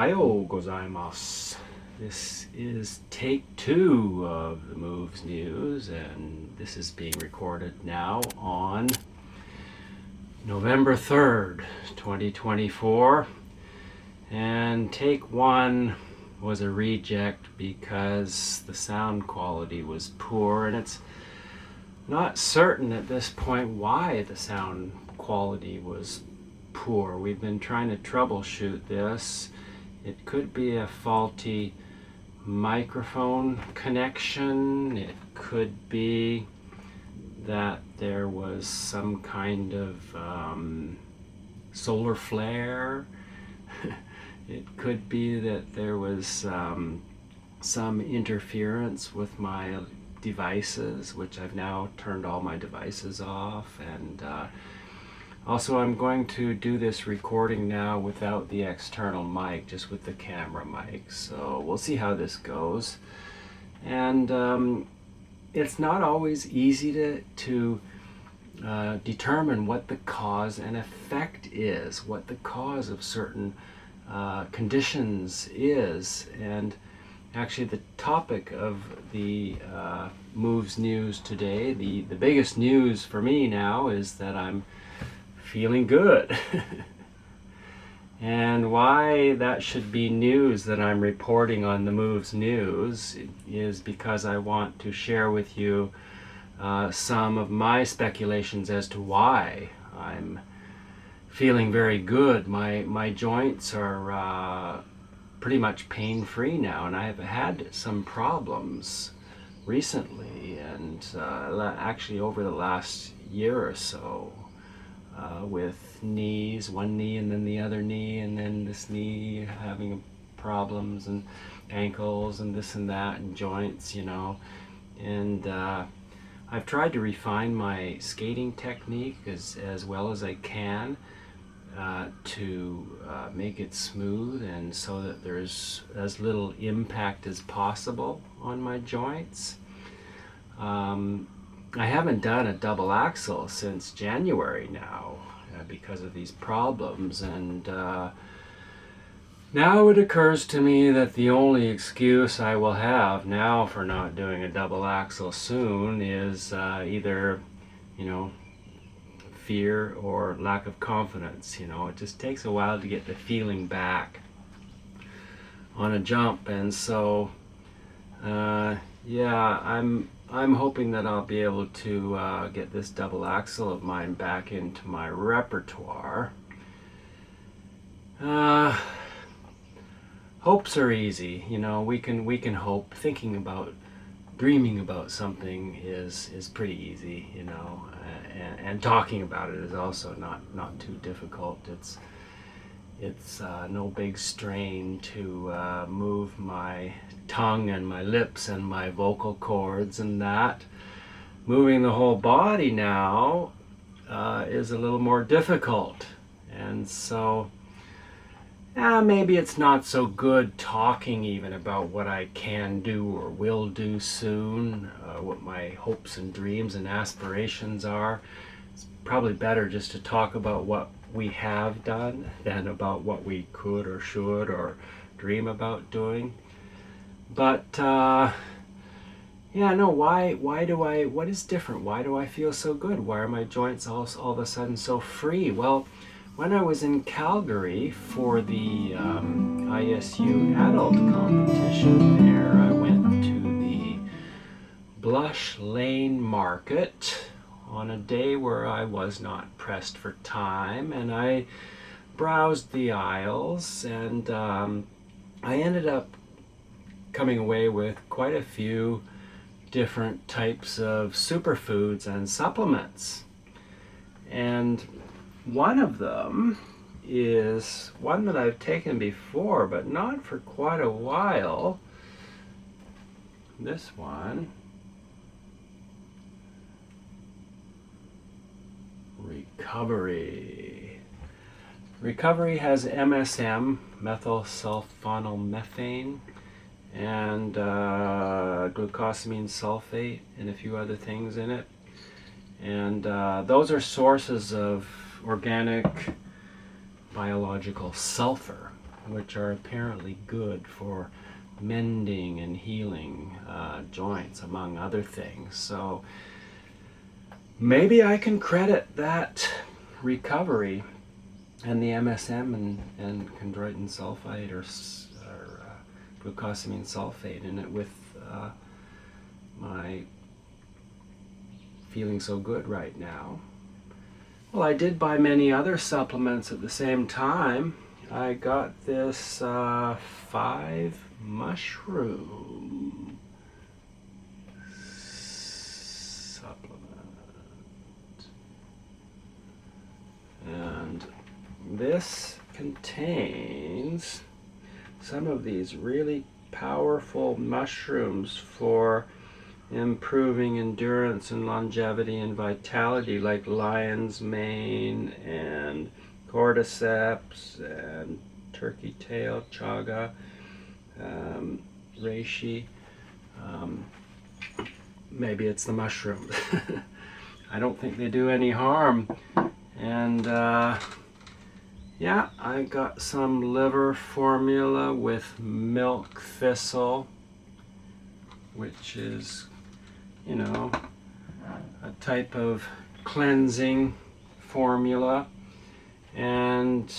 Ohayo gozaimasu. This is take 2 of the Moves News, and this is being recorded now on November 3rd, 2024. And take 1 was a reject because the sound quality was poor, and it's not certain at this point why the sound quality was poor. We've been trying to troubleshoot this. It could be a faulty microphone connection. It could be that there was some kind of solar flare. It could be that there was some interference with my devices, which I've now turned all my devices off. And also I'm going to do this recording now without the external mic, just with the camera mic. So we'll see how this goes. And it's not always easy to determine what the cause and effect is, what the cause of certain conditions is. And actually the topic of the Moves News today, the biggest news for me now, is that I'm feeling good. And why that should be news that I'm reporting on the Moves News is because I want to share with you some of my speculations as to why I'm feeling very good. My joints are pretty much pain-free now, and I have had some problems recently, and actually over the last year or so, with knees, one knee and then the other knee, and then this knee having problems, and ankles and this and that, and joints, and I've tried to refine my skating technique as well as I can to make it smooth, and so that there's as little impact as possible on my joints. I haven't done a double axel since January now because of these problems, and now it occurs to me that the only excuse I will have now for not doing a double axel soon is either, fear or lack of confidence. It just takes a while to get the feeling back on a jump, and so yeah, I'm hoping that I'll be able to get this double axel of mine back into my repertoire. Hopes are easy, we can hope. Thinking about, dreaming about something is pretty easy, and talking about it is also not too difficult. It's no big strain to move my tongue and my lips and my vocal cords, and that. Moving the whole body now is a little more difficult, and so maybe it's not so good talking even about what I can do or will do soon, what my hopes and dreams and aspirations are. It's probably better just to talk about what we have done than about what we could or should or dream about doing. But what is different? Why do I feel so good? Why are my joints all of a sudden so free? Well, when I was in Calgary for the ISU adult competition there, I went to the Blush Lane Market on a day where I was not pressed for time, and I browsed the aisles, and I ended up coming away with quite a few different types of superfoods and supplements. And one of them is one that I've taken before, but not for quite a while. This one, Recovery. Recovery has MSM, methyl sulfonylmethane, and glucosamine sulfate, and a few other things in it. And those are sources of organic biological sulfur. which are apparently good for mending and healing joints, among other things. So maybe I can credit that recovery and the MSM and chondroitin sulfide or glucosamine sulfate in it with my feeling so good right now. Well, I did buy many other supplements at the same time. I got this 5 mushroom supplement. And this contains some of these really powerful mushrooms for improving endurance and longevity and vitality, like lion's mane and cordyceps and turkey tail, chaga, reishi. Maybe it's the mushrooms. I don't think they do any harm. And yeah, I got some liver formula with milk thistle, which is, you know, a type of cleansing formula. And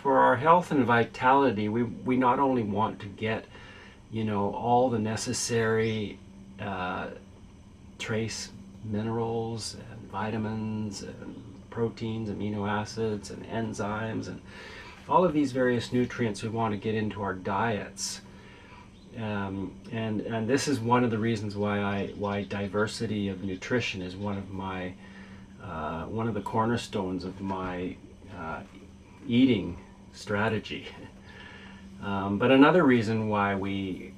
for our health and vitality, we not only want to get, you know, all the necessary trace minerals and vitamins and proteins, amino acids and enzymes and all of these various nutrients we want to get into our diets. And this is one of the reasons why diversity of nutrition is one of my one of the cornerstones of my eating strategy. But another reason why we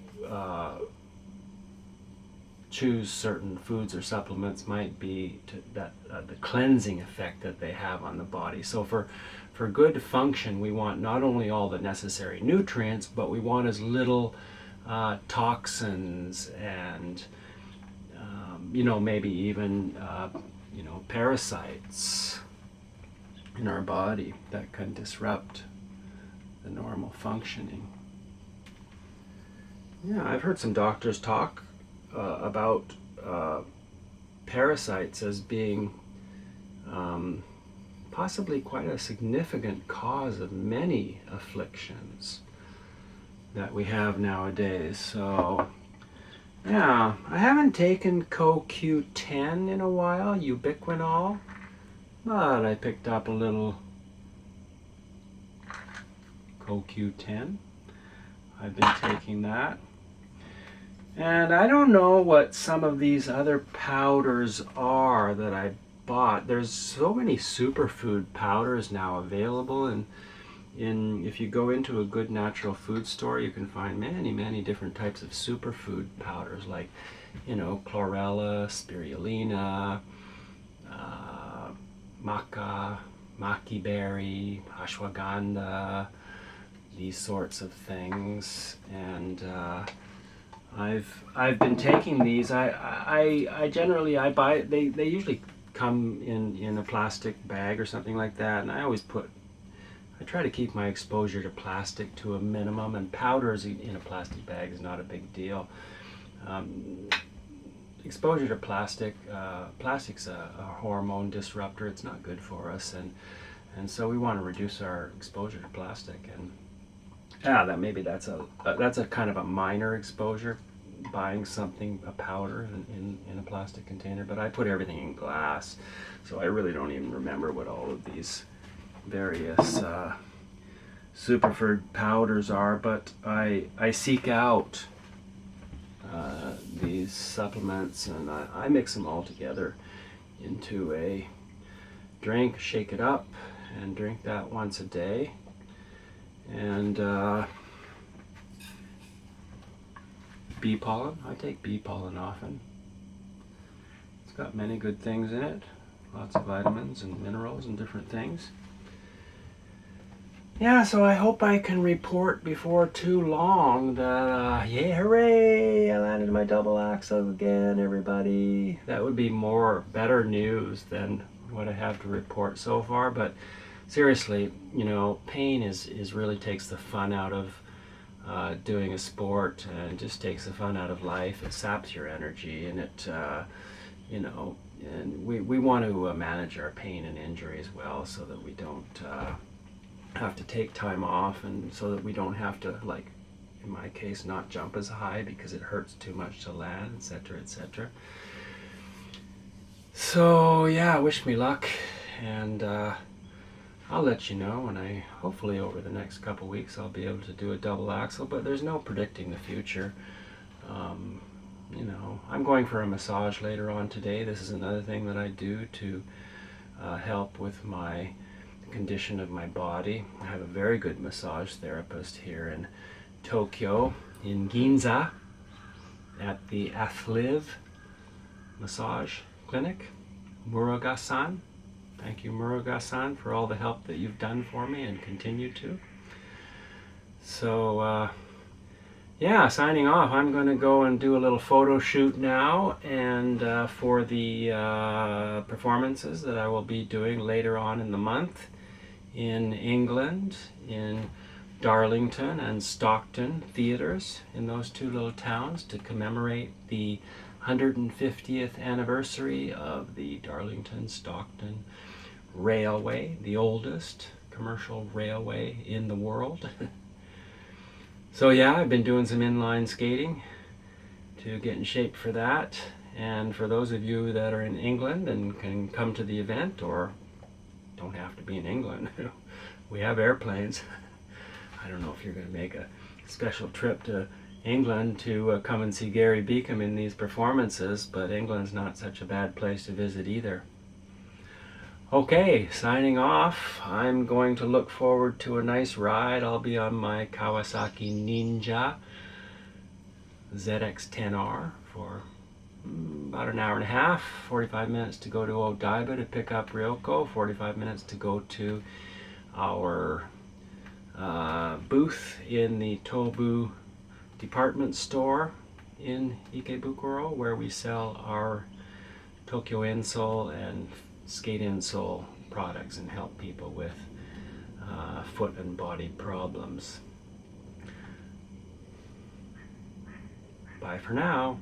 choose certain foods or supplements might be the cleansing effect that they have on the body. So for good function, we want not only all the necessary nutrients, but we want as little toxins and you know, maybe even you know, parasites in our body that can disrupt the normal functioning. Yeah, I've heard some doctors talk about parasites as being possibly quite a significant cause of many afflictions that we have nowadays. So yeah, I haven't taken CoQ10 in a while, ubiquinol, but I picked up a little CoQ10. I've been taking that. And I don't know what some of these other powders are that I bought. There's so many superfood powders now available, and if you go into a good natural food store, you can find many different types of superfood powders, like, you know, chlorella, spirulina, maca, maki berry, ashwagandha, these sorts of things. And I've been taking these. I generally buy, they usually come in a plastic bag or something like that, and I try to keep my exposure to plastic to a minimum, and powders in a plastic bag is not a big deal. Exposure to plastic's a hormone disruptor. It's not good for us, and so we want to reduce our exposure to plastic. And that's a kind of a minor exposure, buying something, a powder in a plastic container, but I put everything in glass, so I really don't even remember what all of these various superfood powders are. But I seek out these supplements, and I mix them all together into a drink, shake it up, and drink that once a day. And bee pollen, I take bee pollen often. It's got many good things in it, lots of vitamins and minerals and different things. Yeah, so I hope I can report before too long that, yay, hooray, I landed my double axle again, everybody. That would be better news than what I have to report so far, but seriously, you know, pain is really takes the fun out of doing a sport, and just takes the fun out of life. It saps your energy, and it, you know, and we want to manage our pain and injury as well, so that we don't have to take time off, and so that we don't have to, like in my case, not jump as high because it hurts too much to land, etc., etc. So yeah, wish me luck, and I'll let you know when hopefully over the next couple weeks I'll be able to do a double axel, but there's no predicting the future. You know, I'm going for a massage later on today. This is another thing that I do to help with my condition of my body. I have a very good massage therapist here in Tokyo, in Ginza, at the Athliv Massage Clinic. Muruga-san. Thank you, Muruga-san, for all the help that you've done for me and continue to. So, yeah, signing off. I'm going to go and do a little photo shoot now, and for the performances that I will be doing later on in the month in England, in Darlington and Stockton theaters, in those two little towns, to commemorate the 150th anniversary of the Darlington-Stockton Railway, the oldest commercial railway in the world. So yeah, I've been doing some inline skating to get in shape for that. And for those of you that are in England and can come to the event, or don't have to be in England, we have airplanes. I don't know if you're going to make a special trip to England to come and see Gary Beacom in these performances, but England's not such a bad place to visit either. Okay, signing off. I'm going to look forward to a nice ride. I'll be on my Kawasaki Ninja ZX-10R for about an hour and a half, 45 minutes to go to Odaiba to pick up Ryoko, 45 minutes to go to our booth in the Tobu department store in Ikebukuro, where we sell our Tokyo insole and skate insole products and help people with foot and body problems. Bye for now.